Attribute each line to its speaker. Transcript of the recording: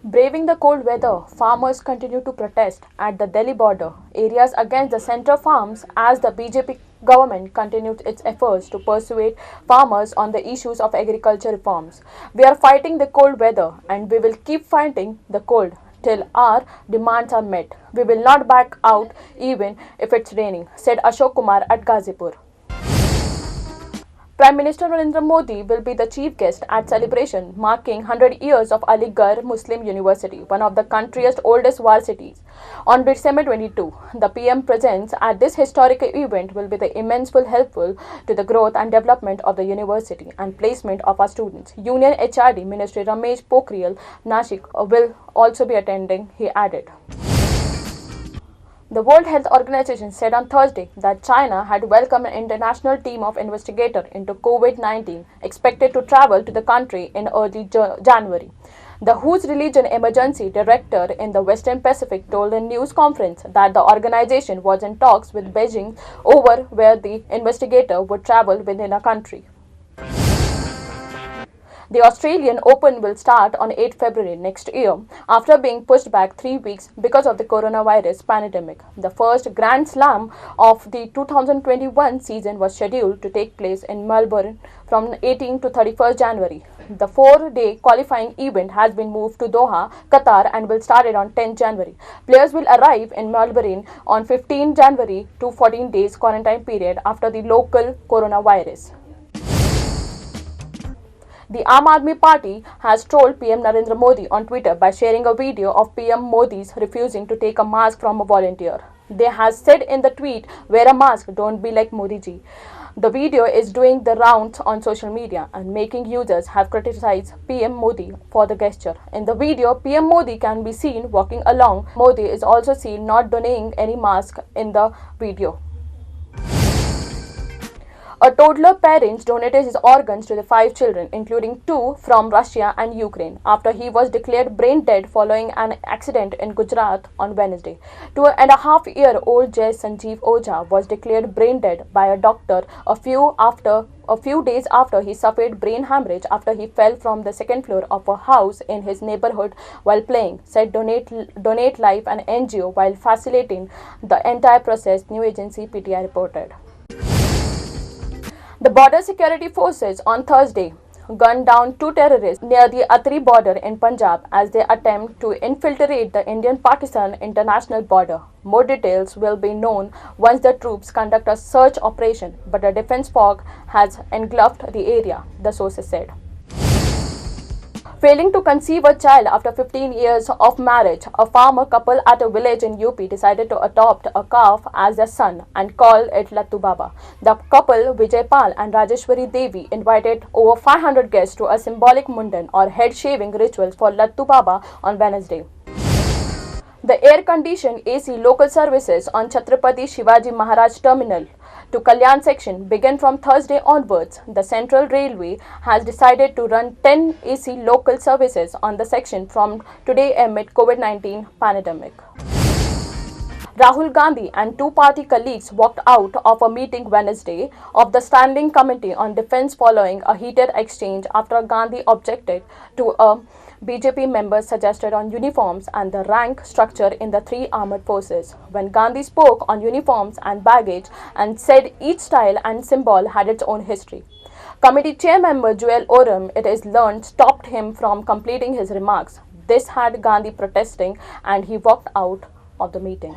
Speaker 1: Braving the cold weather, farmers continue to protest at the Delhi border areas against the central farms as the BJP government continues its efforts to persuade farmers on the issues of agriculture reforms. We are fighting the cold weather and we will keep fighting the cold till our demands are met. We will not back out even if it's raining, said Ashok Kumar at Ghazipur. Prime Minister Narendra Modi will be the chief guest at celebration marking 100 years of Aligarh Muslim University, one of the country's oldest varsities. On December 22, the PM presence at this historic event will be the immensely helpful to the growth and development of the university and placement of our students. Union HRD Ministry Ramesh Pokhriyal Nashik will also be attending, he added. The World Health Organization said on Thursday that China had welcomed an international team of investigators into COVID-19 expected to travel to the country in early January. The WHO's Religion Emergency Director in the Western Pacific told a news conference that the organization was in talks with Beijing over where the investigator would travel within a country. The Australian Open will start on 8 February next year after being pushed back 3 weeks because of the coronavirus pandemic. The first Grand Slam of the 2021 season was scheduled to take place in Melbourne from 18 to 31st January. The 4-day qualifying event has been moved to Doha, Qatar and will start on 10 January. Players will arrive in Melbourne on 15 January to 14 days quarantine period after the local coronavirus. The Aam Aadmi Party has trolled PM Narendra Modi on Twitter by sharing a video of PM Modi's refusing to take a mask from a volunteer. They has said in the tweet, "Wear a mask, don't be like Modi ji." The video is doing the rounds on social media and making users have criticized PM Modi for the gesture. In the video, PM Modi can be seen walking along. Modi is also seen not donating any mask in the video. A toddler parent donated his organs to the 5 children, including 2 from Russia and Ukraine, after he was declared brain dead following an accident in Gujarat on Wednesday. 2.5-year-old Jay Sanjeev Oja was declared brain dead by a doctor a few days after he suffered brain hemorrhage after he fell from the second floor of a house in his neighborhood while playing, said Donate Life, an NGO, while facilitating the entire process, news agency PTI reported. The border security forces on Thursday gunned down 2 terrorists near the Atri border in Punjab as they attempt to infiltrate the Indian-Pakistan international border. More details will be known once the troops conduct a search operation, but a defense fog has engulfed the area, the sources said. Failing to conceive a child after 15 years of marriage, a farmer couple at a village in UP decided to adopt a calf as their son and call it Lattu Baba. The couple, Vijay Pal and Rajeshwari Devi, invited over 500 guests to a symbolic mundan or head-shaving rituals for Lattu Baba on Wednesday. The air-conditioned AC local services on Chhatrapati Shivaji Maharaj Terminal to Kalyan section begin from Thursday onwards. The Central Railway has decided to run 10 AC local services on the section from today amid COVID-19 pandemic. Rahul Gandhi and 2 party colleagues walked out of a meeting Wednesday of the Standing Committee on Defence following a heated exchange after Gandhi objected to a BJP member suggested on uniforms and the rank structure in the 3 armed forces. When Gandhi spoke on uniforms and baggage and said each style and symbol had its own history. Committee chair member Joel Oram, it is learned, stopped him from completing his remarks. This had Gandhi protesting and he walked out of the meeting.